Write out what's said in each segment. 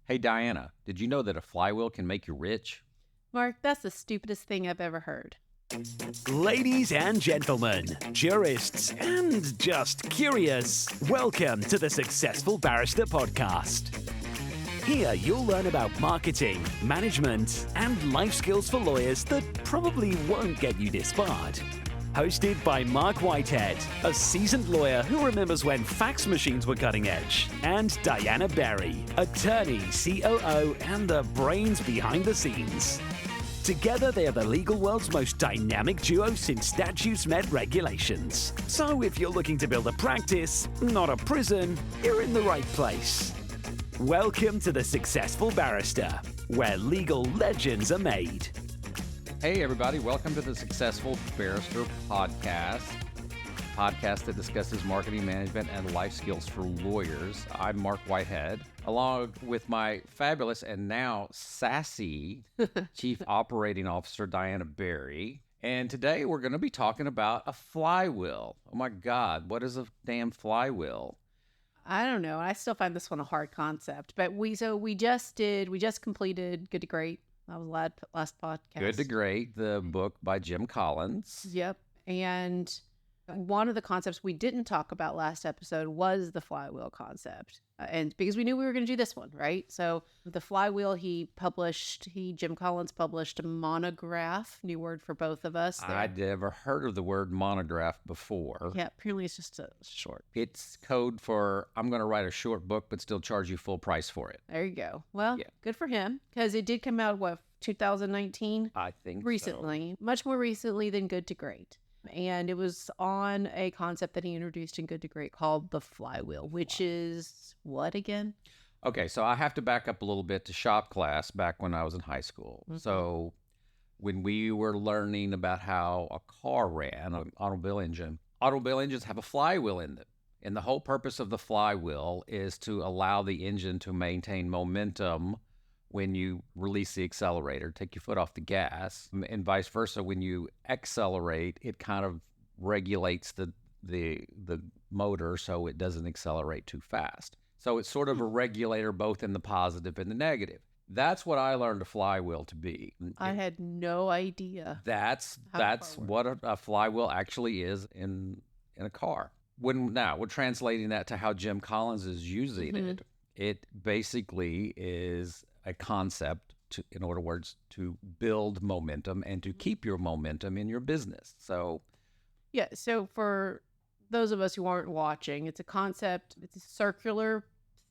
Hey, Diana, did you know that a flywheel can make you rich? Mark, that's the stupidest thing I've ever heard. Ladies and gentlemen, jurists and just curious, welcome to the Successful Barrister Podcast. Here you'll learn about marketing, management, and life skills for lawyers that probably won't get you disbarred. Hosted by Marc Whitehead, a seasoned lawyer who remembers when fax machines were cutting edge, and Diana Berry, attorney, COO, and the brains behind the scenes. Together, they are the legal world's most dynamic duo since statutes met regulations. So if you're looking to build a practice, not a prison, you're in the right place. Welcome to the Successful Barrister, where legal legends are made. Hey, everybody, welcome to the Successful Barrister podcast that discusses marketing management and life skills for lawyers. I'm Marc Whitehead, along with my fabulous and now sassy Chief Operating Officer, Diana Berry. And today we're going to be talking about a flywheel. Oh my God, what is a damn flywheel? I don't know. I still find this one a hard concept, but we just completed Good to Great. That was last podcast. Good to Great, the book by Jim Collins. Yep. And one of the concepts we didn't talk about last episode was the flywheel concept. And because we knew we were going to do this one, right? So the flywheel, Jim Collins published a monograph, new word for both of us. I'd never heard of the word monograph before. Yeah, apparently it's just a short. It's code for I'm going to write a short book, but still charge you full price for it. There you go. Well, Yeah. Good for him, because it did come out, 2019? I think Recently, much more recently than Good to Great. And it was on a concept that he introduced in Good to Great called the flywheel, which is what again? Okay, so I have to back up a little bit to shop class back when I was in high school. Mm-hmm. So when we were learning about how a car ran, an automobile engines have a flywheel in them. And the whole purpose of the flywheel is to allow the engine to maintain momentum when you release the accelerator, take your foot off the gas, and vice versa. When you accelerate, it kind of regulates the motor so it doesn't accelerate too fast. So it's sort of a regulator both in the positive and the negative. That's what I learned a flywheel to be. I had no idea. That's How what a flywheel actually is in a car. Now we're translating that to how Jim Collins is using it. It basically is a concept in other words, to build momentum and to keep your momentum in your business. So for those of us who aren't watching, it's a concept. It's a circular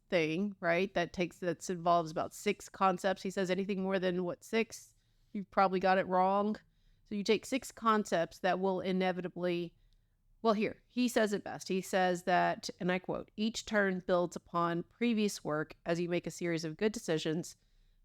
thing, right? That involves about 6 concepts. He says anything more than 6, you've probably got it wrong. So you take 6 concepts that will inevitably. Well, here, he says it best. He says that, and I quote, each turn builds upon previous work as you make a series of good decisions,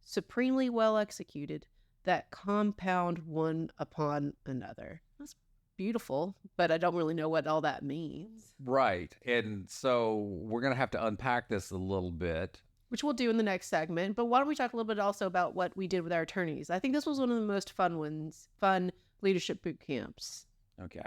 supremely well executed, that compound one upon another. That's beautiful, but I don't really know what all that means. Right. And so we're going to have to unpack this a little bit. Which we'll do in the next segment. But why don't we talk a little bit also about what we did with our attorneys? I think this was one of the most fun leadership boot camps. Okay.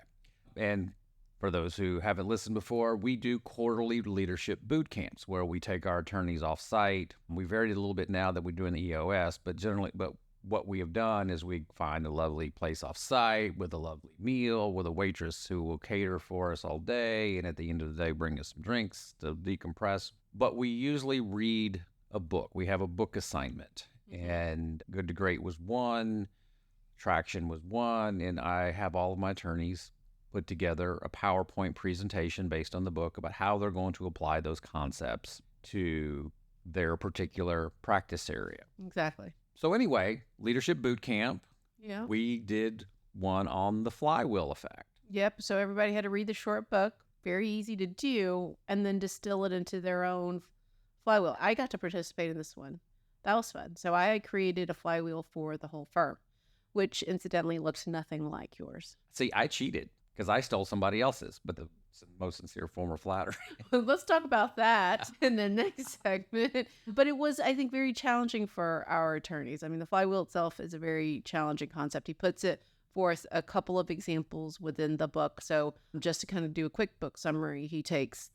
And for those who haven't listened before, we do quarterly leadership boot camps where we take our attorneys off site. We varied it a little bit now that we're doing the EOS, but what we have done is we find a lovely place off site with a lovely meal, with a waitress who will cater for us all day, and at the end of the day bring us some drinks to decompress. But we usually read a book. We have a book assignment, and Good to Great was one, Traction was one, and I have all of my attorneys put together a PowerPoint presentation based on the book about how they're going to apply those concepts to their particular practice area. Exactly. So anyway, leadership boot camp. Yeah. We did one on the flywheel effect. Yep. So everybody had to read the short book, very easy to do, and then distill it into their own flywheel. I got to participate in this one. That was fun. So I created a flywheel for the whole firm, which incidentally looks nothing like yours. See, I cheated because I stole somebody else's, but the most sincere form of flattery. Let's talk about that in the next segment. But it was, I think, very challenging for our attorneys. I mean, the flywheel itself is a very challenging concept. He puts it forth a couple of examples within the book. So just to kind of do a quick book summary, he takes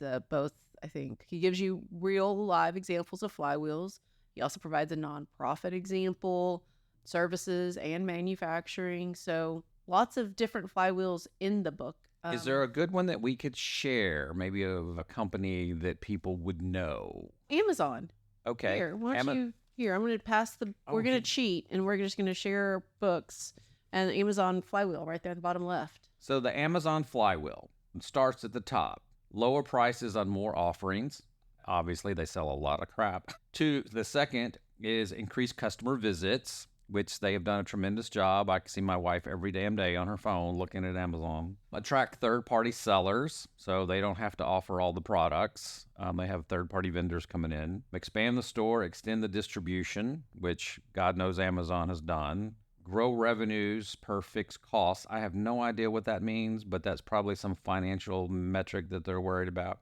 he gives you real live examples of flywheels. He also provides a nonprofit example, services, and manufacturing. So lots of different flywheels in the book. Is there a good one that we could share, maybe of a company that people would know? Amazon? Okay. Here, why don't you? Here, I'm going to pass the. We're going to cheat, and we're just going to share books and Amazon flywheel right there at the bottom left. So the Amazon flywheel starts at the top. Lower prices on more offerings. Obviously, they sell a lot of crap. The second is increased customer visits, which they have done a tremendous job. I can see my wife every damn day on her phone looking at Amazon. Attract third-party sellers, so they don't have to offer all the products. They have third-party vendors coming in. Expand the store, extend the distribution, which God knows Amazon has done. Grow revenues per fixed costs. I have no idea what that means, but that's probably some financial metric that they're worried about,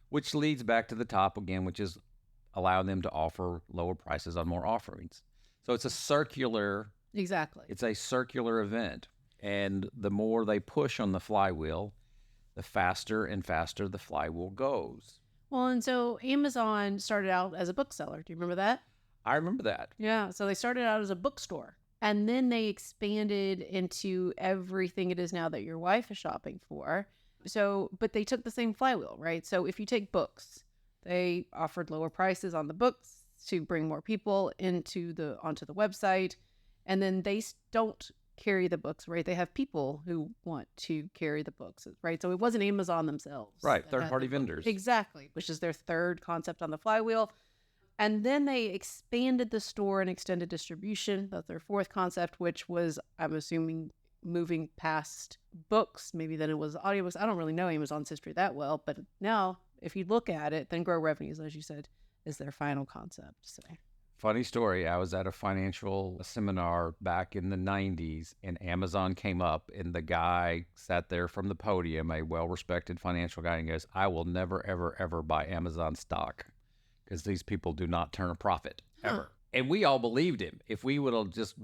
which leads back to the top again, which is allow them to offer lower prices on more offerings. So it's a circular event. And the more they push on the flywheel, the faster and faster the flywheel goes. Well, and so Amazon started out as a bookseller. Do you remember that? I remember that. Yeah. So they started out as a bookstore, and then they expanded into everything it is now that your wife is shopping for. So, but they took the same flywheel, right? So if you take books, they offered lower prices on the books to bring more people onto the website, and then they don't carry the books, right? They have people who want to carry the books, right? So it wasn't Amazon themselves, right? Third-party vendors, exactly, which is their third concept on the flywheel. And then they expanded the store and extended distribution. That's their fourth concept, which was, I'm assuming, moving past books. Maybe then it was audiobooks. I don't really know Amazon's history that well, but now if you look at it, then grow revenues, as you said, is their final concept. So. Funny story. I was at a financial seminar back in the 90s, and Amazon came up, and the guy sat there from the podium, a well-respected financial guy, and goes, I will never, ever, ever buy Amazon stock because these people do not turn a profit, ever. And we all believed him. If we would have just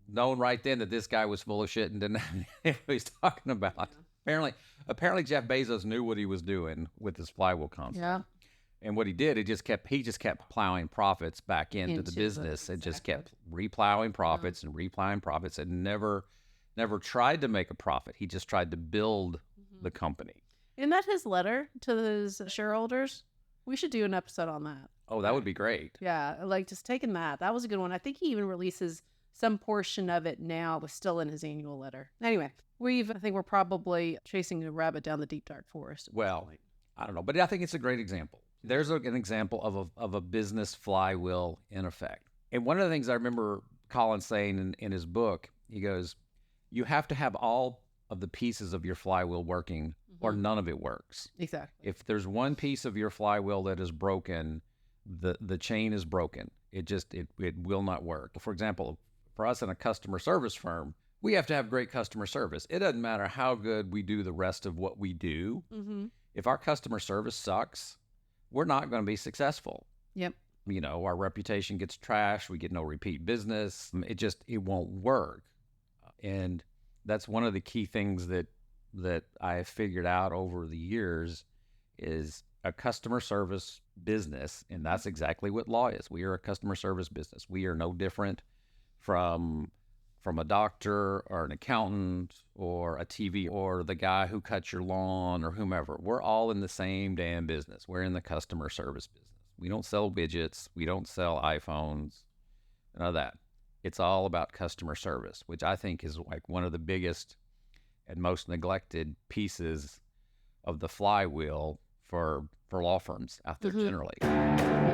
known right then that this guy was full of shit and didn't know what he was talking about. Yeah. Apparently Jeff Bezos knew what he was doing with his flywheel concept. Yeah. And what he did, he just kept plowing profits back into the business and just kept replowing profits and replowing profits and never tried to make a profit. He just tried to build the company. Isn't that his letter to his shareholders? We should do an episode on that. Oh, that would be great. Yeah, like just taking that. That was a good one. I think he even releases some portion of it now, but still in his annual letter. Anyway, I think we're probably chasing a rabbit down the deep dark forest. Well, I don't know, but I think it's a great example. There's an example of a business flywheel in effect. And one of the things I remember Colin saying in his book, he goes, you have to have all of the pieces of your flywheel working or none of it works. Exactly. If there's one piece of your flywheel that is broken, the chain is broken. It will not work. For example, for us in a customer service firm, we have to have great customer service. It doesn't matter how good we do the rest of what we do. Mm-hmm. If our customer service sucks, we're not going to be successful. Yep. You know, our reputation gets trashed. We get no repeat business. It won't work. And that's one of the key things that I have figured out over the years is a customer service business. And that's exactly what law is. We are a customer service business. We are no different from a doctor or an accountant or a TV or the guy who cuts your lawn or whomever. We're all in the same damn business. We're in the customer service business. We don't sell widgets. We don't sell iPhones. None of that. It's all about customer service, which I think is like one of the biggest and most neglected pieces of the flywheel for law firms out there generally.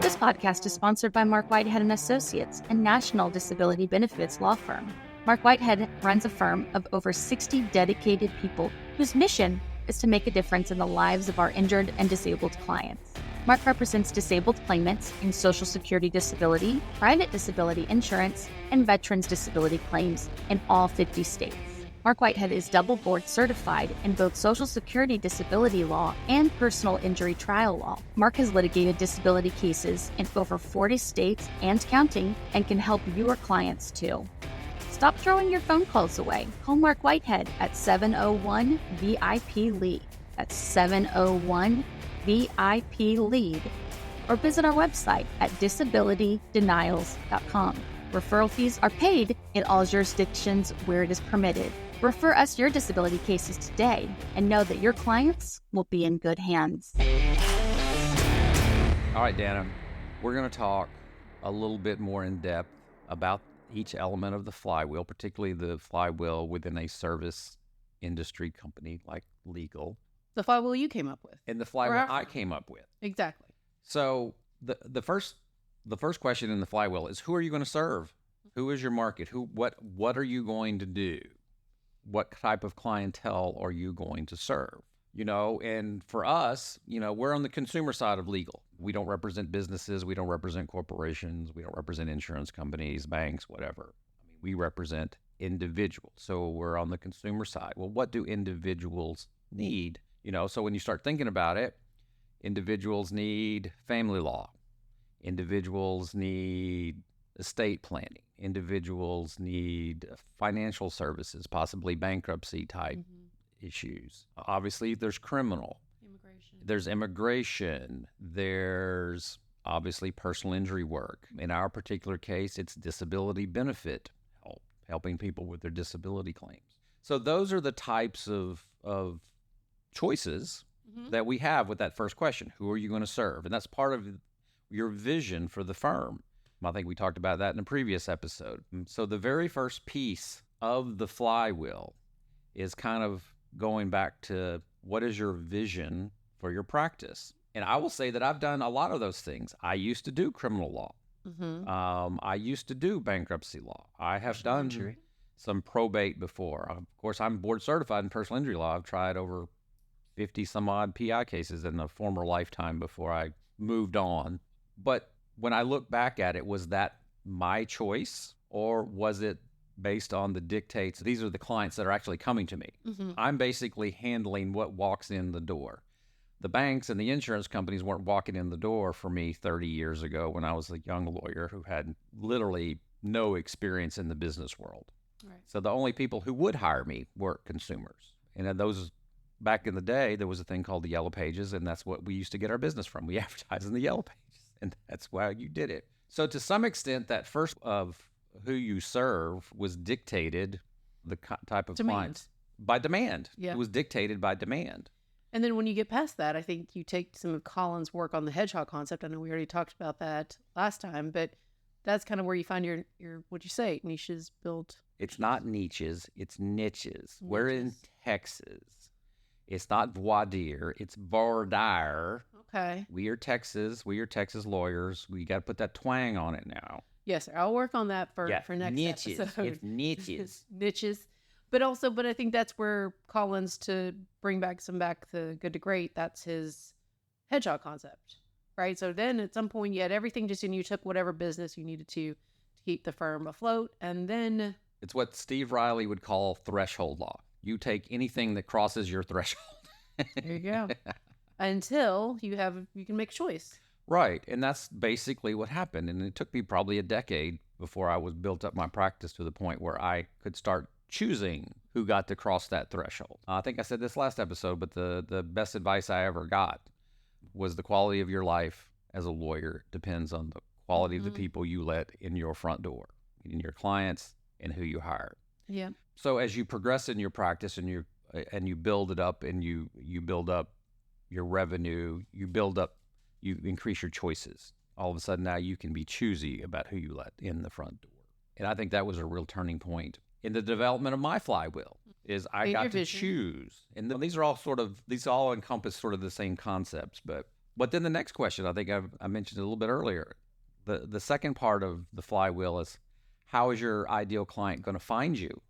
This podcast is sponsored by Marc Whitehead Associates, a national disability benefits law firm. Marc Whitehead runs a firm of over 60 dedicated people whose mission is to make a difference in the lives of our injured and disabled clients. Marc represents disabled claimants in Social Security disability, private disability insurance, and veterans disability claims in all 50 states. Marc Whitehead is double board certified in both Social Security disability law and personal injury trial law. Marc has litigated disability cases in over 40 states and counting and can help your clients too. Stop throwing your phone calls away. Call Marc Whitehead at 701-VIP-LEAD. That's 701-VIP-LEAD. or visit our website at disabilitydenials.com. Referral fees are paid in all jurisdictions where it is permitted. Refer us your disability cases today and know that your clients will be in good hands. All right, Dana, we're going to talk a little bit more in depth about each element of the flywheel, particularly the flywheel within a service industry company like legal, The flywheel you came up with. and the flywheel I came up with. Exactly. So the first question in the flywheel is, who are you going to serve? Who is your market? What are you going to do? What type of clientele are you going to serve? And for us, we're on the consumer side of legal. We don't represent businesses. We don't represent corporations. We don't represent insurance companies, banks, whatever. We represent individuals. So we're on the consumer side. Well, what do individuals need? So when you start thinking about it, individuals need family law. Individuals need estate planning. Individuals need financial services, possibly bankruptcy type issues. Obviously, there's criminal. There's immigration. There's obviously personal injury work. In our particular case, it's disability benefit help, helping people with their disability claims. So those are the types of choices that we have with that first question. Who are you going to serve? And that's part of your vision for the firm. I think we talked about that in a previous episode. So the very first piece of the flywheel is kind of going back to, what is your vision for your practice? And I will say that I've done a lot of those things. I used to do criminal law. I used to do bankruptcy law. I have done some probate before. Of course, I'm board certified in personal injury law. I've tried over 50 some odd PI cases in a former lifetime before I moved on. But when I look back at it, was that my choice, or was it based on the dictates? These are the clients that are actually coming to me. I'm basically handling what walks in the door. The banks and the insurance companies weren't walking in the door for me 30 years ago when I was a young lawyer who had literally no experience in the business world. Right. So the only people who would hire me were consumers. And those, back in the day, there was a thing called the Yellow Pages, and that's what we used to get our business from. We advertised in the Yellow Pages, and that's why you did it. So to some extent, that first of who you serve was dictated, the type of clients, by demand. Yeah. It was dictated by demand. And then when you get past that, I think you take some of Colin's work on the hedgehog concept. I know we already talked about that last time, but that's kind of where you find your what'd you say, niches built. It's not niches, it's niches. We're in Texas. It's not voir dire, it's voir dire. Okay. We are Texas lawyers. We got to put that twang on it now. Yes, sir. I'll work on that for next niches. episode. It's niches. Niches. But I think that's where Colin's, to bring back the good to great, that's his hedgehog concept, right? So then at some point you had everything just in, you took whatever business you needed to keep the firm afloat, and then... It's what Steve Riley would call threshold law. You take anything that crosses your threshold. There you go. Until you can make a choice. Right. And that's basically what happened. And it took me probably a decade before I was built up my practice to the point where I could start choosing who got to cross that threshold. I think I said this last episode, but the best advice I ever got was the quality of your life as a lawyer depends on the quality of the people you let in your front door, in your clients, and who you hire. Yeah. So as you progress in your practice and you build it up, and you build up your revenue, you increase your choices. All of a sudden now you can be choosy about who you let in the front door. And I think that was a real turning point in the development of my flywheel, is I got to choose. And these all encompass sort of the same concepts. But then the next question, I think I mentioned it a little bit earlier. The second part of the flywheel is, how is your ideal client going to find you?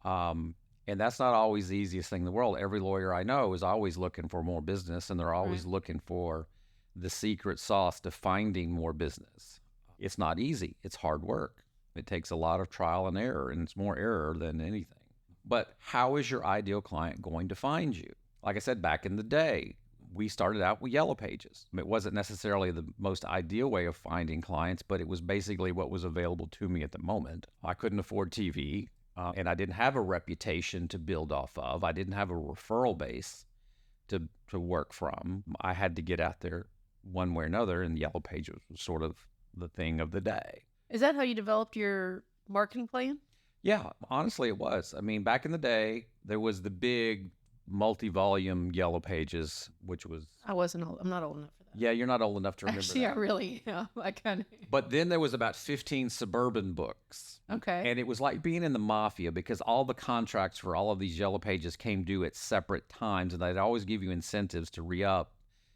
And that's not always the easiest thing in the world. Every lawyer I know is always looking for more business, and they're always looking for the secret sauce to finding more business. It's not easy. It's hard work. It takes a lot of trial and error, and it's more error than anything. But how is your ideal client going to find you? Like I said, back in the day, we started out with Yellow Pages. It wasn't necessarily the most ideal way of finding clients, but it was basically what was available to me at the moment. I couldn't afford TV, and I didn't have a reputation to build off of. I didn't have a referral base to work from. I had to get out there one way or another, and Yellow Pages was sort of the thing of the day. Is that how you developed your marketing plan? Yeah, honestly, it was. I mean, back in the day, there was the big multi-volume Yellow Pages, which was... I'm not old enough for that. Yeah, you're not old enough to remember Actually, that. I really am. I kind of... But then there was about 15 suburban books. Okay. And it was like being in the mafia, because all the contracts for all of these Yellow Pages came due at separate times, and they'd always give you incentives to re-up,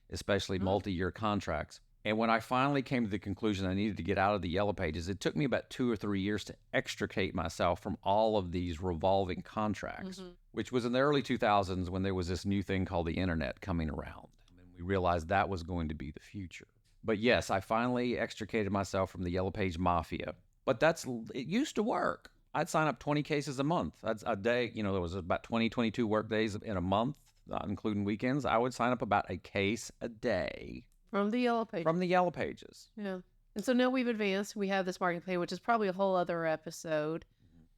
especially multi-year contracts. And when I finally came to the conclusion I needed to get out of the Yellow Pages, it took me about 2 or 3 years to extricate myself from all of these revolving contracts, which was in the early 2000s when there was this new thing called the internet coming around. And we realized that was going to be the future. But yes, I finally extricated myself from the Yellow Page mafia. But it used to work. I'd sign up 20 cases a month. That's a day, there was about 20, 22 work days in a month, not including weekends. I would sign up about a case a day. From the Yellow Pages. From the Yellow Pages. Yeah. And so now we've advanced. We have this marketing plan, which is probably a whole other episode.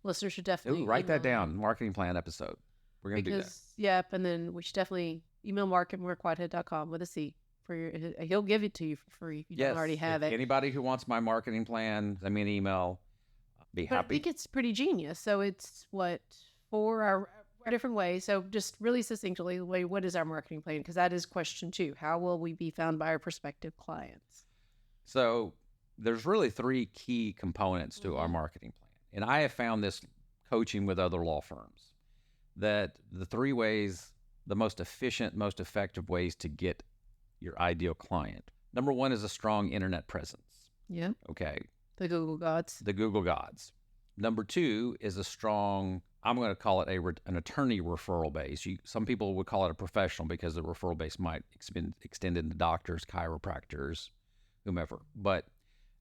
Listeners should definitely Write that email down. Marketing plan episode. We're going to do that. Yep. And then we should definitely email Marc at markwhitehead.com with a C. He'll give it to you for free if you don't already have it. Anybody who wants my marketing plan, send me an email. Be But I happy. think it's pretty genius. So it's 4 different ways. So just really succinctly, what is our marketing plan? Because that is question 2. How will we be found by our prospective clients? So there's really 3 key components to our marketing plan. And I have found this coaching with other law firms, that the 3 ways, the most efficient, most effective ways to get your ideal client. Number 1 is a strong internet presence. Yeah. Okay. The Google gods. The Google gods. Number 2 is a strong, I'm going to call it an attorney referral base. Some people would call it a professional because the referral base might extend into doctors, chiropractors, whomever. But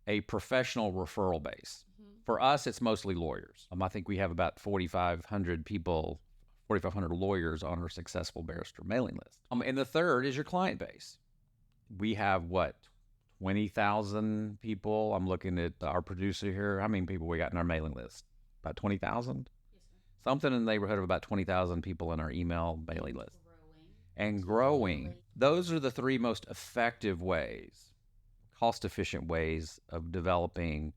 a professional referral base. For us, it's mostly lawyers. I think we have about 4,500 people, 4,500 lawyers on our Successful Barrister mailing list. And the third is your client base. We have 20,000 people. I'm looking at our producer here. How many people we got in our mailing list? About 20,000? Yes, sir. Something in the neighborhood of about 20,000 people in our email mailing list. And growing. Those are the 3 most effective ways, cost-efficient ways of developing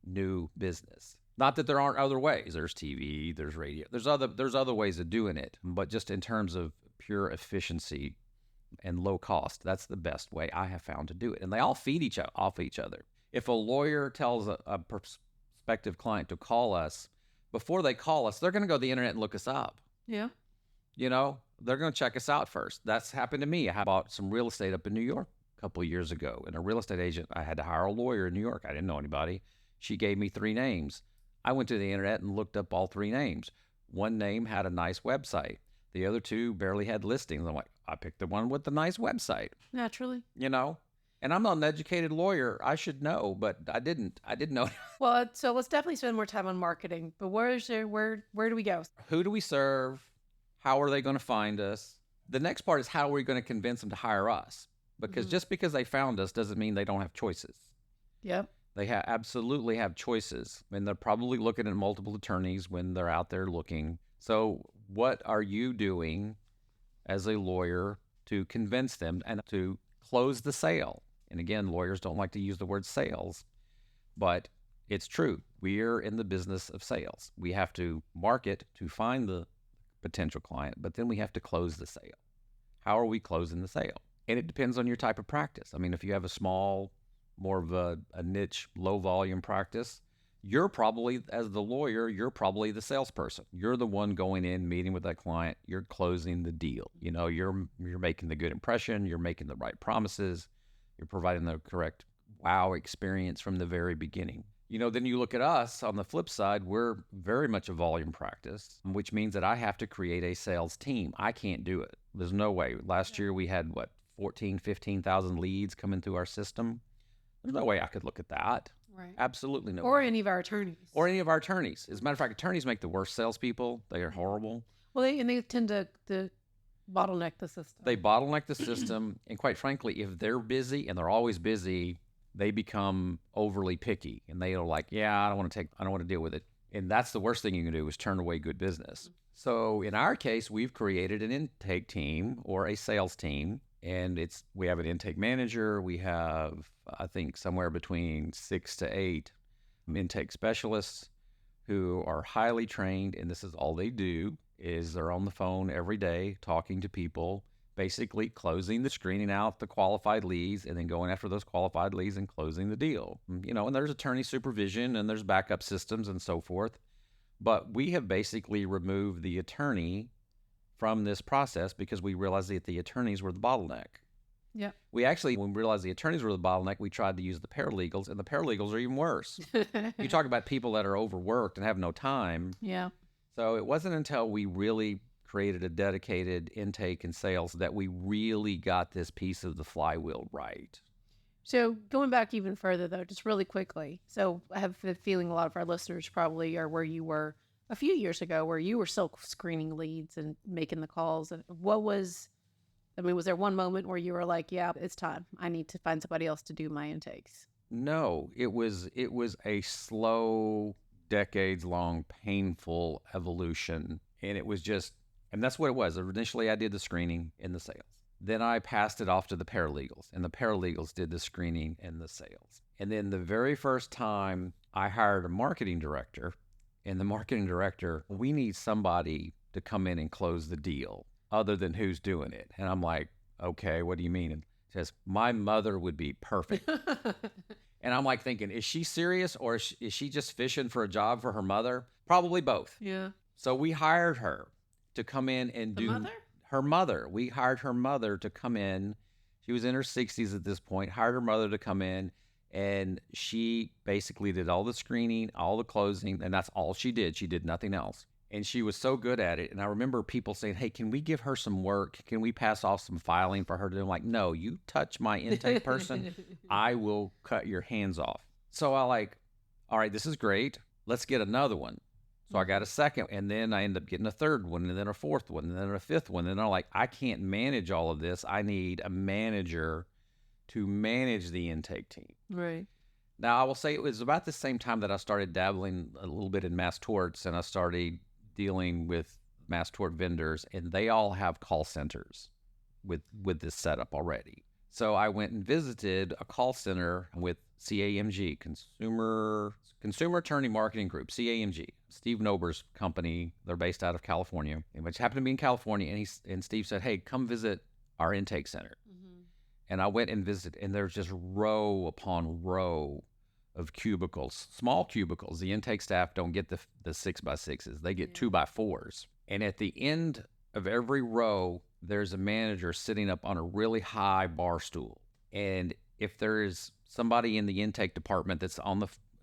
new business. Not that there aren't other ways. There's TV, there's radio, there's other ways of doing it. But just in terms of pure efficiency and low cost, that's the best way I have found to do it. And they all feed off each other. If a lawyer tells a prospective client to call us, before they call us, they're going to go to the internet and look us up. Yeah. They're going to check us out first. That's happened to me. I bought some real estate up in New York a couple of years ago, and a real estate agent, I had to hire a lawyer in New York. I didn't know anybody. She gave me 3 names. I went to the internet and looked up all 3 names. One name had a nice website. The other 2 barely had listings. I'm like, I picked the one with the nice website. Naturally. And I'm not an educated lawyer. I should know, but I didn't know. Well, so let's definitely spend more time on marketing. But where do we go? Who do we serve? How are they going to find us? The next part is how are we going to convince them to hire us? Because just because they found us doesn't mean they don't have choices. Yep. They absolutely have choices, and they're probably looking at multiple attorneys when they're out there looking. So what are you doing as a lawyer to convince them and to close the sale? And again, lawyers don't like to use the word sales, but it's true. We're in the business of sales. We have to market to find the potential client, but then we have to close the sale. How are we closing the sale? And it depends on your type of practice. I mean, if you have a small, more of a niche, low volume practice, you're probably, as the lawyer, you're probably the salesperson. You're the one going in, meeting with that client. You're closing the deal. You're making the good impression. You're making the right promises. You're providing the correct wow experience from the very beginning. Then you look at us on the flip side, we're very much a volume practice, which means that I have to create a sales team. I can't do it. There's no way. Last year we had 15,000 leads coming through our system. There's no way I could look at that. Right. Absolutely no Or way. any of our attorneys. Or any of our attorneys. As a matter of fact, attorneys make the worst salespeople. They are horrible. Well, they tend to bottleneck the system. They bottleneck the system. And quite frankly, if they're busy, and they're always busy, they become overly picky. And they are like, yeah, I don't want to deal with it. And that's the worst thing you can do is turn away good business. So in our case, we've created an intake team or a sales team And we have an intake manager. We have, I think, somewhere between 6 to 8 intake specialists who are highly trained, and this is all they do is they're on the phone every day talking to people, basically closing the screening out the qualified leads and then going after those qualified leads and closing the deal. And there's attorney supervision and there's backup systems and so forth. But we have basically removed the attorney from this process because we realized that the attorneys were the bottleneck. Yeah. We actually, when we realized the attorneys were the bottleneck, we tried to use the paralegals, and the paralegals are even worse. You talk about people that are overworked and have no time. Yeah. So it wasn't until we really created a dedicated intake and sales that we really got this piece of the flywheel right. So going back even further, though, just really quickly. So I have the feeling a lot of our listeners probably are where you were a few years ago, where you were still screening leads and making the calls. And was there one moment where you were like, yeah, it's time. I need to find somebody else to do my intakes? No, it was a slow, decades-long, painful evolution. And it was just, and that's what it was. Initially, I did the screening and the sales. Then I passed it off to the paralegals, and the paralegals did the screening and the sales. And then the very first time I hired a marketing director, and the marketing director, we need somebody to come in and close the deal other than who's doing it. And I'm like, okay, what do you mean? And he says, my mother would be perfect. And I'm like thinking, is she serious or is she just fishing for a job for her mother? Probably both. Yeah. So we hired her to come in and do mother? Her mother. We hired her mother to come in. She was in her 60s at this point, hired her mother to come in, and she basically did all the screening, all the closing, and that's all she did. She did nothing else. And she was so good at it. And I remember people saying, hey, can we give her some work? Can we pass off some filing for her to do? I'm like, no, you touch my intake person, I will cut your hands off. So I like, all right, this is great. Let's get another one. So I got a second, and then I ended up getting a third one, and then a fourth one, and then a fifth one. And I'm like, I can't manage all of this. I need a manager to manage the intake team. Right. Now, I will say it was about the same time that I started dabbling a little bit in mass torts, and I started dealing with mass tort vendors, and they all have call centers with this setup already. So I went and visited a call center with CAMG, Consumer Attorney Marketing Group, CAMG, Steve Nober's company. They're based out of California, which happened to be in California. And Steve said, hey, come visit our intake center. Mm-hmm. And I went and visited, and there's just row upon row of cubicles, small cubicles. The intake staff don't get the 6x6s. They get 2x4s. And at the end of every row, there's a manager sitting up on a really high bar stool. And if there is somebody in the intake department that's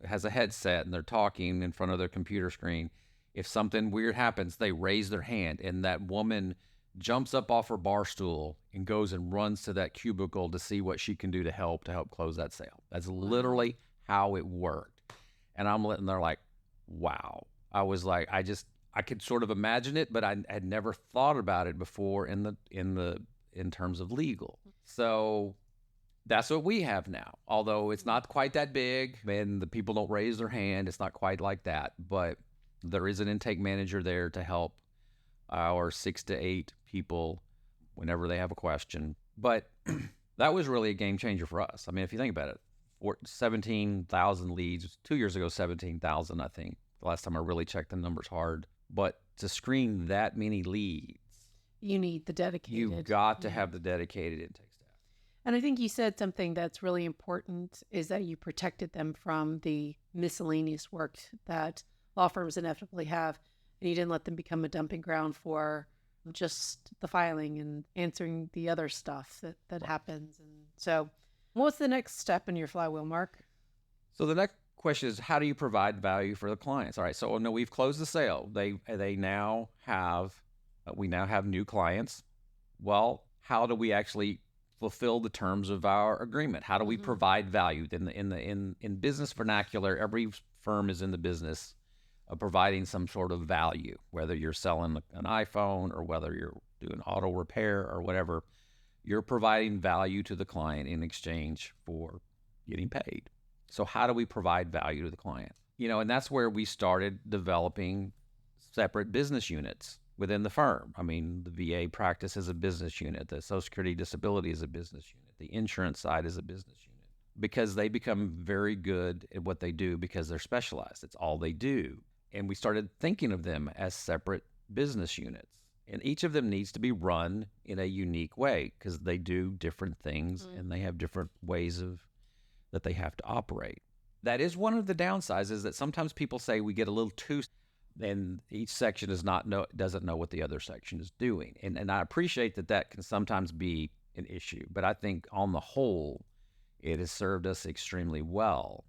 has a headset and they're talking in front of their computer screen, if something weird happens, they raise their hand, and that woman jumps up off her bar stool and goes and runs to that cubicle to see what she can do to help close that sale. That's literally how it worked. And they're like, wow. I was like, I could sort of imagine it, but I had never thought about it before in terms of legal. So that's what we have now. Although it's not quite that big, and the people don't raise their hand, it's not quite like that. But there is an intake manager there to help our 6 to 8 people whenever they have a question. But that was really a game changer for us. I mean, if you think about it, 17,000 leads. 2 years ago, 17,000, I think. The last time I really checked the numbers hard. But to screen that many leads, you need the dedicated. You've got to have the dedicated intake staff. And I think you said something that's really important is that you protected them from the miscellaneous work that law firms inevitably have. And you didn't let them become a dumping ground for just the filing and answering the other stuff that happens. And so what's the next step in your flywheel, Marc? So the next question is, how do you provide value for the clients? All right, so no, we've closed the sale. We now have new clients. Well, how do we actually fulfill the terms of our agreement? How do we provide value? In business vernacular, every firm is in the business of providing some sort of value, whether you're selling an iPhone or whether you're doing auto repair or whatever. You're providing value to the client in exchange for getting paid. So how do we provide value to the client? And that's where we started developing separate business units. within the firm. I mean, the VA practice is a business unit. The Social Security disability is a business unit. The insurance side is a business unit because they become very good at what they do because they're specialized. It's all they do. And we started thinking of them as separate business units. And each of them needs to be run in a unique way because they do different things and they have different ways that they have to operate. That is one of the downsides, is that sometimes people say we get a little too, and each section doesn't know what the other section is doing. And I appreciate that can sometimes be an issue, but I think on the whole, it has served us extremely well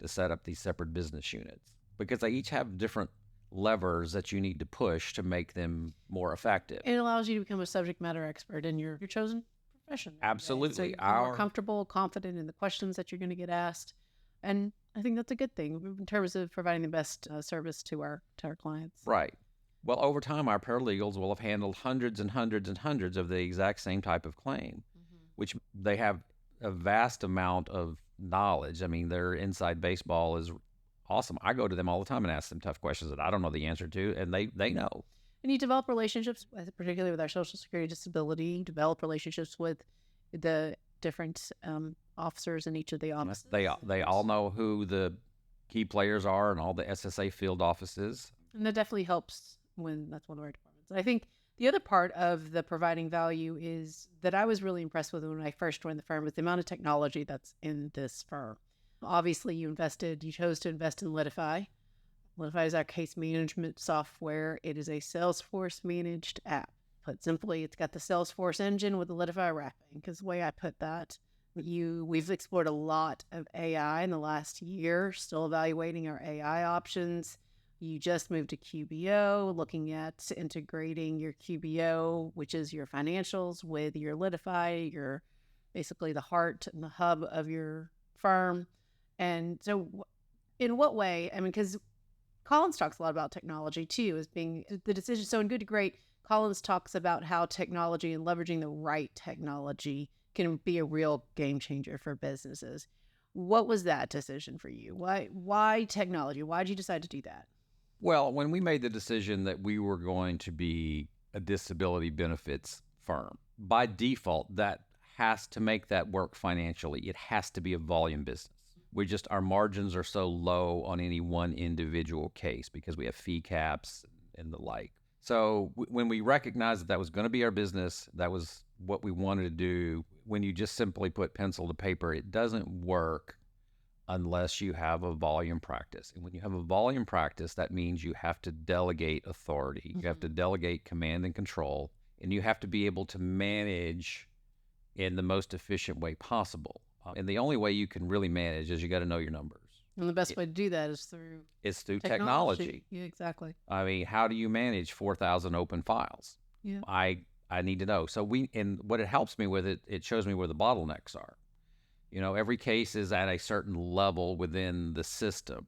to set up these separate business units because they each have different levers that you need to push to make them more effective. It allows you to become a subject matter expert in your chosen profession. Absolutely. So you're more comfortable, confident in the questions that you're going to get asked. And I think that's a good thing in terms of providing the best service to our clients. Right. Well, over time, our paralegals will have handled hundreds and hundreds and hundreds of the exact same type of claim, which they have a vast amount of knowledge. I mean, their inside baseball is awesome. I go to them all the time and ask them tough questions that I don't know the answer to, and they know. And you develop relationships, particularly with our Social Security disability, you develop relationships with the different officers in each of the offices. They all know who the key players are and all the SSA field offices. And that definitely helps when that's one of our departments. And I think the other part of the providing value is that I was really impressed with when I first joined the firm was the amount of technology that's in this firm. Obviously, you chose to invest in Litify. Litify is our case management software. It is a Salesforce managed app. Put simply, it's got the Salesforce engine with the Litify wrapping, because the way I put that, we've explored a lot of AI in the last year, still evaluating our AI options. You just moved to QBO, looking at integrating your QBO, which is your financials, with your Litify, your basically the heart and the hub of your firm. And so in what way, I mean, because Collins talks a lot about technology too, as being the decision. So in Good to Great, Collins talks about how technology and leveraging the right technology can be a real game changer for businesses. What was that decision for you? Why technology? Why did you decide to do that? Well, when we made the decision that we were going to be a disability benefits firm, by default, that has to make that work financially. It has to be a volume business. Our margins are so low on any one individual case because we have fee caps and the like. So when we recognized that was going to be our business, that was what we wanted to do. When you just simply put pencil to paper, it doesn't work unless you have a volume practice. And when you have a volume practice, that means you have to delegate authority. You have to delegate command and control, and you have to be able to manage in the most efficient way possible. And the only way you can really manage is you got to know your numbers. And the best way to do that is through technology. Yeah, exactly. I mean, how do you manage 4,000 open files? Yeah. I need to know. So and what it helps me with, it shows me where the bottlenecks are. You know, every case is at a certain level within the system.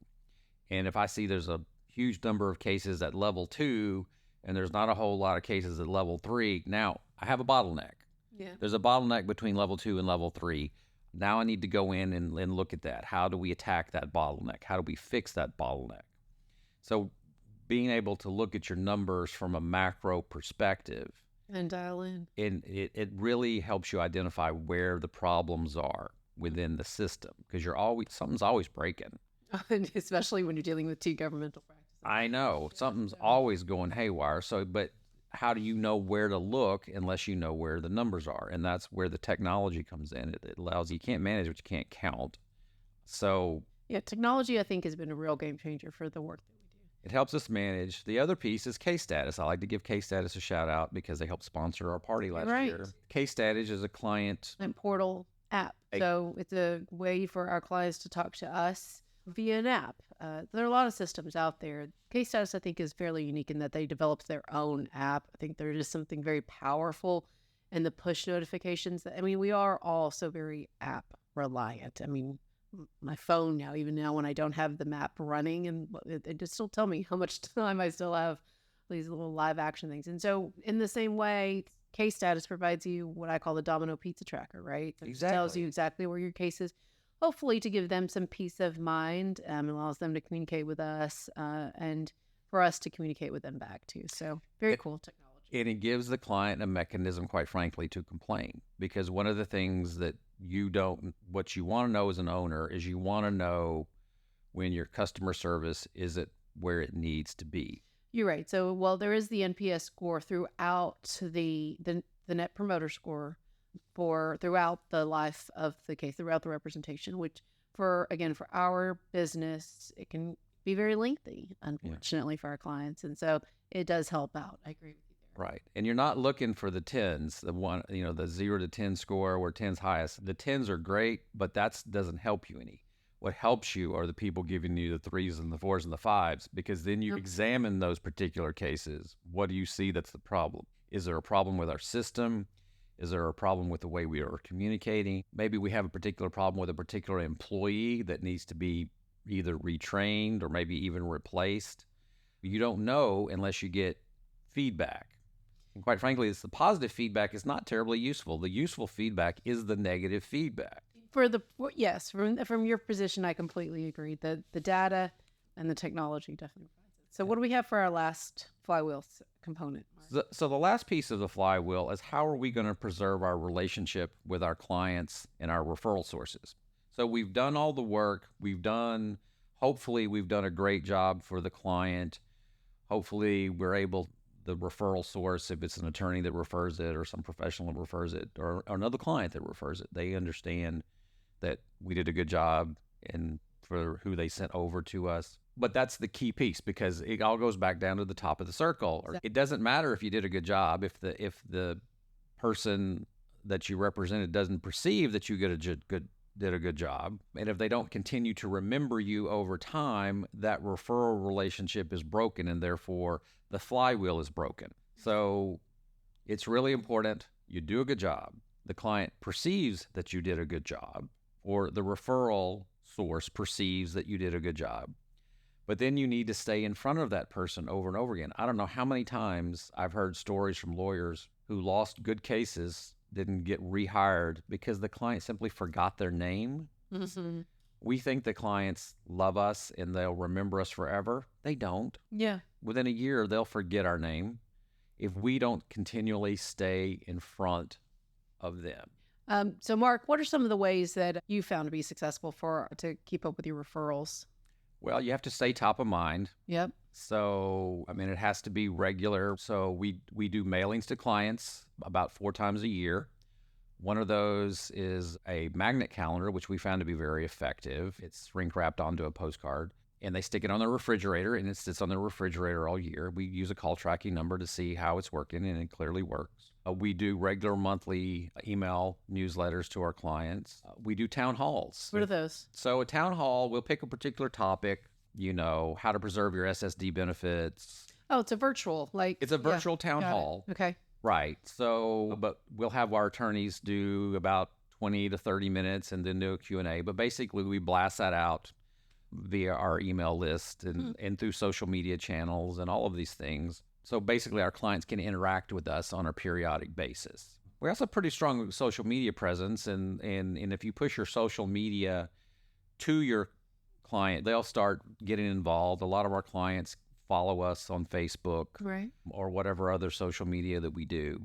And if I see there's a huge number of cases at level 2 and there's not a whole lot of cases at level 3, now I have a bottleneck. Yeah. There's a bottleneck between level 2 and level 3. Now I need to go in and look at that. How do we attack that bottleneck? How do we fix that bottleneck? So being able to look at your numbers from a macro perspective and dial in. It really helps you identify where the problems are within the system, because something's always breaking. Especially when you're dealing with two governmental practices. I know. Something's always going haywire. But how do you know where to look unless you know where the numbers are? And that's where the technology comes in. It allows you can't manage what you can't count. So yeah, technology, I think, has been a real game changer for the work that we do. It helps us manage. The other piece is Case Status. I like to give Case Status a shout out because they helped sponsor our party last year. Case Status is a client portal app. So it's a way for our clients to talk to us via an app. There are a lot of systems out there. Case Status, I think, is fairly unique in that they developed their own app. I think there is something very powerful in the push notifications. I mean, we are all so very app reliant. I mean, my phone now, even now when I don't have the map running, and it just still tell me how much time I still have these little live action things. And so in the same way, Case Status provides you what I call the Domino pizza tracker, right? It tells you exactly where your case is, hopefully to give them some peace of mind, allows them to communicate with us and for us to communicate with them back too. So very cool technology. And it gives the client a mechanism, quite frankly, to complain. Because one of the things that what you want to know as an owner is you want to know when your customer service isn't where it needs to be. You're right. So, well, there is the NPS score throughout the Net Promoter Score throughout the life of the case, throughout the representation, which for our business, it can be very lengthy, unfortunately, for our clients. And so it does help out. I agree with you there. Right. And you're not looking for the 10s, the 0 to 10 score where 10's highest. The 10s are great, but that doesn't help you any. What helps you are the people giving you the 3s and the 4s and the 5s, because then you examine those particular cases. What do you see that's the problem? Is there a problem with our system? Is there a problem with the way we are communicating? Maybe we have a particular problem with a particular employee that needs to be either retrained or maybe even replaced. You don't know unless you get feedback. And quite frankly, the positive feedback is not terribly useful. The useful feedback is the negative feedback. From your position, I completely agree. The data and the technology definitely provides it. So what do we have for our last flywheel component? So the last piece of the flywheel is how are we going to preserve our relationship with our clients and our referral sources? So we've done all the work. Hopefully we've done a great job for the client. Hopefully the referral source, if it's an attorney that refers it or some professional that refers it or another client that refers it, they understand that we did a good job and for who they sent over to us. But that's the key piece, because it all goes back down to the top of the circle. Exactly. It doesn't matter if you did a good job if the person that you represented doesn't perceive that you did a good job, and if they don't continue to remember you over time, that referral relationship is broken, and therefore the flywheel is broken. So it's really important you do a good job. The client perceives that you did a good job, or the referral source perceives that you did a good job. But then you need to stay in front of that person over and over again. I don't know how many times I've heard stories from lawyers who lost good cases, didn't get rehired because the client simply forgot their name. Mm-hmm. We think the clients love us and they'll remember us forever. They don't. Yeah. Within a year, they'll forget our name if we don't continually stay in front of them. So Marc, what are some of the ways that you found to be successful to keep up with your referrals? Well, you have to stay top of mind. Yep. So, it has to be regular. So we do mailings to clients about 4 times a year. One of those is a magnet calendar, which we found to be very effective. It's shrink wrapped onto a postcard, and they stick it on their refrigerator, and it sits on their refrigerator all year. We use a call tracking number to see how it's working, and it clearly works. We do regular monthly email newsletters to our clients. We do town halls. What are those? So a town hall, we'll pick a particular topic, how to preserve your SSD benefits. Oh, it's a virtual, It's a virtual town hall. Okay. Right. So, but we'll have our attorneys do about 20 to 30 minutes and then do a Q&A. But basically, we blast that out via our email list and through social media channels and all of these things. So basically, our clients can interact with us on a periodic basis. We also have pretty strong social media presence, and if you push your social media to your client, they'll start getting involved. A lot of our clients follow us on Facebook, right, or whatever other social media that we do.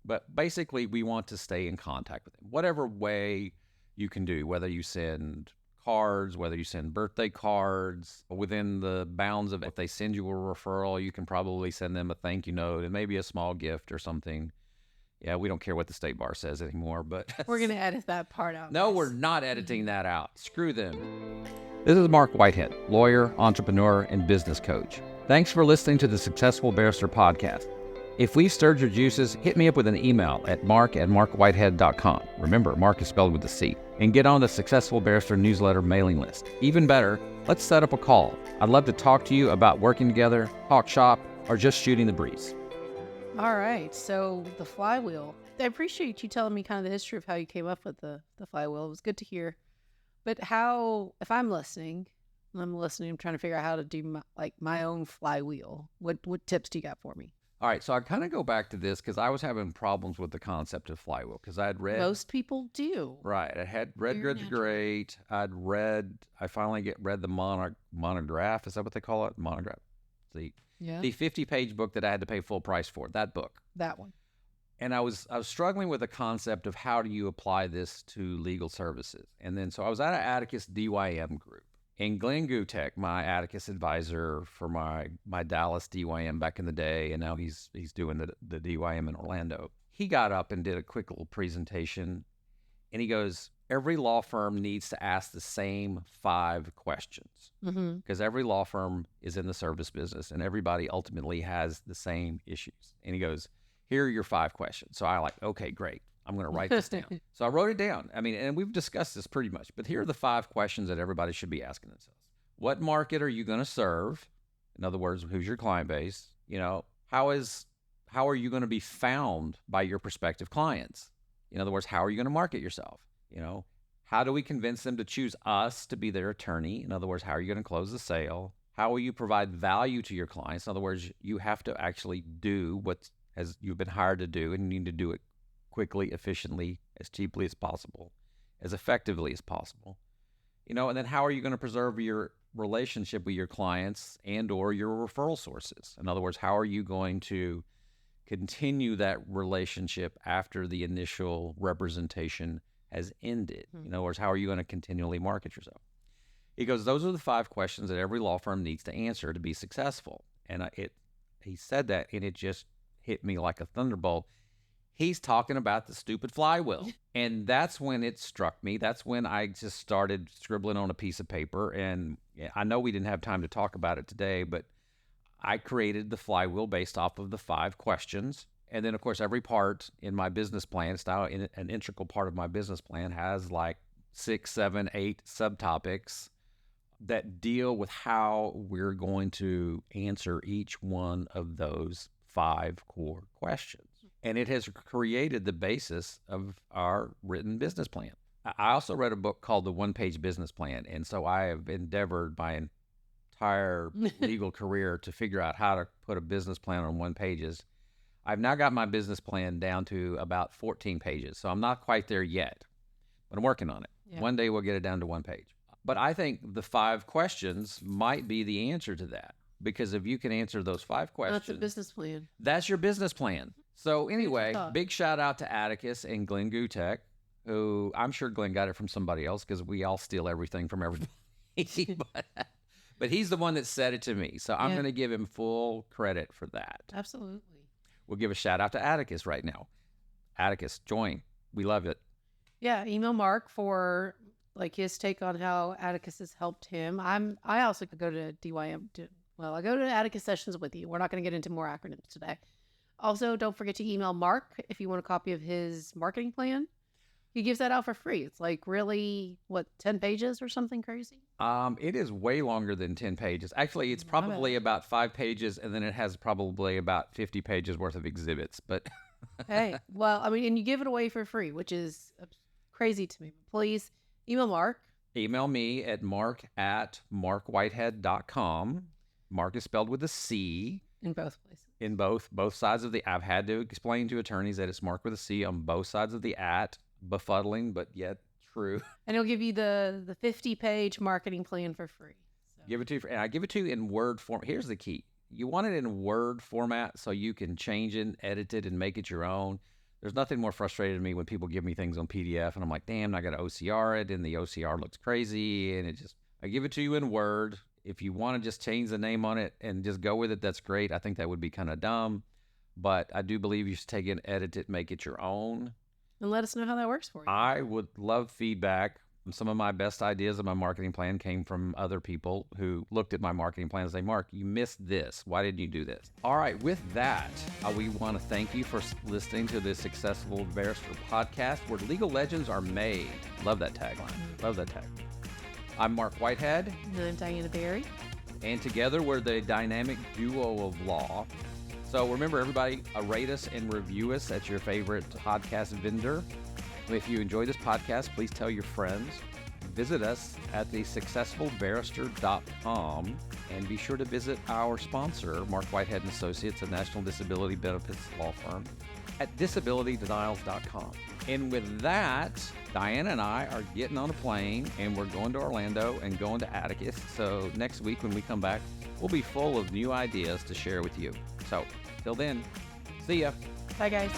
But basically, we want to stay in contact with them, whatever way you can do, whether you send cards, whether you send birthday cards, within the bounds of if they send you a referral, you can probably send them a thank you note and maybe a small gift or something. Yeah, we don't care what the state bar says anymore, but we're going to edit that part out. No, we're not editing that out. Screw them. This is Marc Whitehead, lawyer, entrepreneur, and business coach. Thanks for listening to the Successful Barrister podcast. If we've stirred your juices, hit me up with an email at marc@marcwhitehead.com. Remember, Marc is spelled with a C. And get on the Successful Barrister newsletter mailing list. Even better, let's set up a call. I'd love to talk to you about working together, talk shop, or just shooting the breeze. All right, so the flywheel. I appreciate you telling me kind of the history of how you came up with the flywheel. It was good to hear. But if I'm listening, I'm trying to figure out how to do my own flywheel. What tips do you got for me? All right, so I kind of go back to this because I was having problems with the concept of flywheel because I had read. Most people do. Right, I had read Good to Great. I finally read the monograph. Is that what they call it? Monograph. the Yeah. the 50-page book that I had to pay full price for, that book. That one. And I was struggling with the concept of how do you apply this to legal services. And then so I was at an Atticus DYM group. And Glenn Gutek, my Atticus advisor for my Dallas DYM back in the day, and now he's doing the DYM in Orlando. He got up and did a quick little presentation, and he goes, every law firm needs to ask the same 5 questions, because every law firm is in the service business, and everybody ultimately has the same issues. And he goes, here are your 5 questions. So I like, okay, great. I'm going to write this down. So I wrote it down. I mean, and we've discussed this pretty much, but here are the 5 questions that everybody should be asking themselves. What market are you going to serve? In other words, who's your client base? You know, how are you going to be found by your prospective clients? In other words, how are you going to market yourself? You know, how do we convince them to choose us to be their attorney? In other words, how are you going to close the sale? How will you provide value to your clients? In other words, you have to actually do what as you've been hired to do, and you need to do it quickly, efficiently, as cheaply as possible, as effectively as possible. You know, and then how are you going to preserve your relationship with your clients and or your referral sources? In other words, how are you going to continue that relationship after the initial representation has ended? In other words, how are you going to continually market yourself? He goes, those are the 5 questions that every law firm needs to answer to be successful. And he said that, and it just hit me like a thunderbolt. He's talking about the stupid flywheel. And that's when it struck me. That's when I just started scribbling on a piece of paper. And I know we didn't have time to talk about it today, but I created the flywheel based off of the 5 questions. And then, of course, every part in my business plan, it's now an integral part of my business plan, has like 6, 7, 8 subtopics that deal with how we're going to answer each one of those 5 core questions. And it has created the basis of our written business plan. I also read a book called The One-Page Business Plan. And so I have endeavored my entire legal career to figure out how to put a business plan on 1 pages. I've now got my business plan down to about 14 pages. So I'm not quite there yet, but I'm working on it. Yeah. One day we'll get it down to 1 page. But I think the 5 questions might be the answer to that. Because if you can answer those 5 questions, That's a business plan. that's your business plan. So anyway, thought. big shout out to Atticus and Glenn Gutek, who I'm sure Glenn got it from somebody else because we all steal everything from everybody. but he's the one that said it to me. So I'm going to give him full credit for that. Absolutely. We'll give a shout out to Atticus right now. Atticus, join. We love it. Yeah, email Marc for like his take on how Atticus has helped him. I also could go to DYM. I go to Atticus sessions with you. We're not going to get into more acronyms today. Also, don't forget to email Marc if you want a copy of his marketing plan. He gives that out for free. It's like really, 10 pages or something crazy? It is way longer than 10 pages. Actually, it's probably about 5 pages, and then it has probably about 50 pages worth of exhibits. But Hey, well, I mean, and you give it away for free, which is crazy to me. Please email Marc. Email me at marc@marcwhitehead.com. Marc is spelled with a C. In both places. In both sides of the, I've had to explain to attorneys that it's Marc with a C on both sides of the at, befuddling, but yet true. And he'll give you the 50-page marketing plan for free. So. Give it to you, and I give it to you in Word form. Here's the key. You want it in Word format so you can change it, edit it, and make it your own. There's nothing more frustrating to me when people give me things on PDF, and I'm like, damn, I got to OCR it, and the OCR looks crazy, and I give it to you in Word. If you want to just change the name on it and just go with it, that's great. I think that would be kind of dumb, but I do believe you should take it, edit it, make it your own. And let us know how that works for you. I would love feedback. Some of my best ideas of my marketing plan came from other people who looked at my marketing plan and say, Marc, you missed this. Why didn't you do this? All right, with that, we want to thank you for listening to the Successful Barrister podcast where legal legends are made. Love that tagline. Love that tagline. I'm Marc Whitehead. And I'm Diana Berry. And together we're the dynamic duo of law. So remember, everybody, rate us and review us at your favorite podcast vendor. If you enjoy this podcast, please tell your friends. visit us at thesuccessfulbarrister.com, and be sure to visit our sponsor, Marc Whitehead Associates, a national disability benefits law firm, at disabilitydenials.com. And with that, Diana and I are getting on a plane, and we're going to Orlando and going to Atticus. So next week when we come back, we'll be full of new ideas to share with you. So till then, see ya. Bye, guys.